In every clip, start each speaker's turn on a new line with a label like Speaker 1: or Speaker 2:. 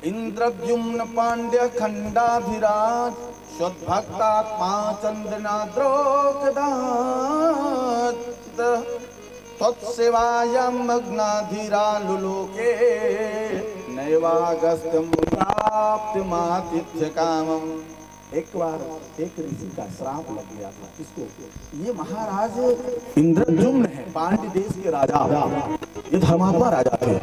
Speaker 1: इंद्रद्युम्न पांड्य खंडाधिराज सद्भक्तात्मा चंद्रनाद्रोकदात तत्सेवायां मग्नाधिरालुलोके नैवागस्त्यं प्राप्तमातिथ्य कामम्। एक बार एक ऋषि का श्राप लग गया था। किसको? ये महाराज इंद्रद्युम्न है, पांड्य देश के राजा। ये धर्मात्मा राजा थे।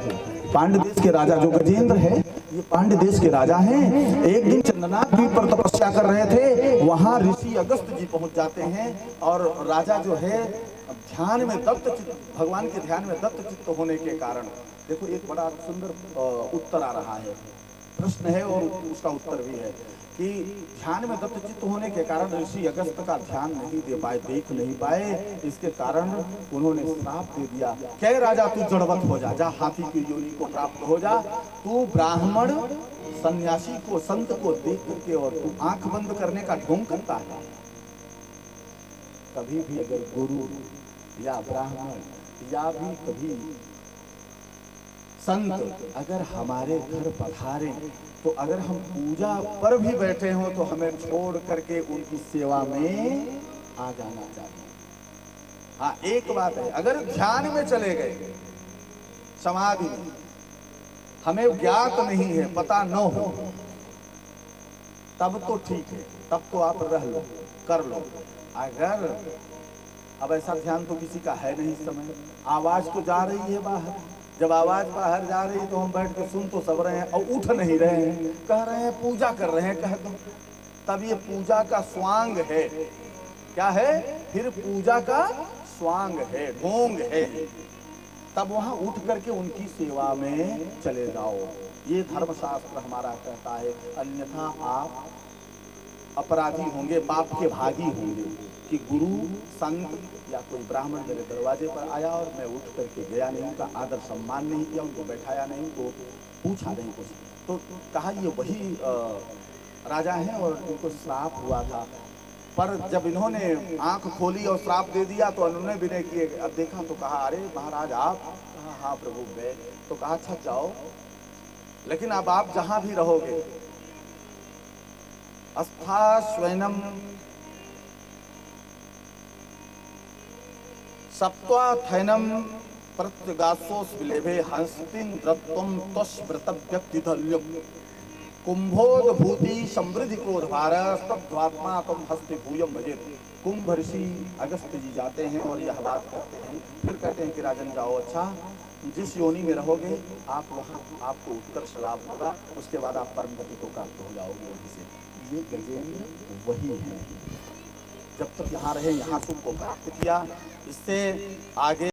Speaker 1: पांड्य देश के राजा जो गजेंद्र है, ये पांड्य देश के राजा हैं। एक दिन चंद्रनाथ द्वीप पर तपस्या कर रहे थे। वहां ऋषि अगस्त जी पहुंच जाते हैं और राजा जो है ध्यान में दत्त चित्त, भगवान के ध्यान में दत्त चित्त होने के कारण, देखो एक बड़ा सुंदर उत्तर आ रहा है, प्रश्न है और उसका उत्तर भी है कि ध्यान में दत्त चित्त होने के कारण ऋषि अगस्त का ध्यान नहीं दे पाए, देख नहीं पाए। इसके कारण उन्होंने श्राप दे दिया, कह राजा तू जड़वत हो जा, जा हाथी की योनि को प्राप्त हो जा, तू ब्राह्मण सन्यासी को, संत को देख करके और तू आंख बंद करने का ढोंग करता है। कभी भी अगर गुरु या ब्राह्मण या भी कभी संत अगर हमारे घर पधारे तो अगर हम पूजा पर भी बैठे हों तो हमें छोड़ करके उनकी सेवा में आ जाना चाहिए। हाँ, एक बात है, अगर ध्यान में चले गए, समाधि में, हमें ज्ञात नहीं है, पता न हो, तब तो ठीक है, तब तो आप रह लो, कर लो। अगर अब ऐसा ध्यान तो किसी का है नहीं इस समय, आवाज तो जा रही है बाहर, जब आवाज बाहर जा रही है तो हम बैठ के सुन तो सब रहे हैं और उठ नहीं रहे हैं, कह रहे हैं पूजा कर रहे हैं, कह दो। तब ये पूजा का स्वांग है, क्या है? फिर पूजा का स्वांग है, ढोंग है। तब वहां उठ करके उनकी सेवा में चले जाओ। ये धर्मशास्त्र हमारा कहता है, अन्यथा आप अपराधी होंगे, पाप के भागी होंगे। कि गुरु संत या कोई ब्राह्मण मेरे दरवाजे पर आया और मैं उठ करके गया नहीं, उनका आदर सम्मान नहीं किया, उनको बैठाया नहीं, तो पूछा नहीं कुछ, तो कहा ये वही राजा हैं और इनको श्राप हुआ था। पर जब इन्होंने आंख खोली और श्राप दे दिया तो उन्होंने विनय किए, अब देखा तो कहा अरे महाराज आप? कहा हाँ प्रभु मैं। तो कहा अच्छा जाओ, लेकिन अब आप जहां भी रहोगे, अस्था स्वयं सप्त्वाथैनम प्रत्यगासोस्विलेभे हंस्तिं द्रत्वं तस्मृतव्यक्तिधल्यम कुंभोदभूति समृद्धि क्रोधभार स्तब्ध्वात्मा तम हस्ते भूयम भजेत। कुंभ ऋषि अगस्त जी जाते हैं और यह बात करते हैं, फिर कहते हैं कि राजन जाओ, अच्छा जिस योनि में रहोगे आप वहाँ आपको उत्कर्ष लाभ होगा, उसके बाद आप परम गति को प्राप्त हो जाओगे वहीं से। ये गजेंद्र वही है, जब तक यहाँ रहे यहाँ सुख को प्राप्त किया। इससे आगे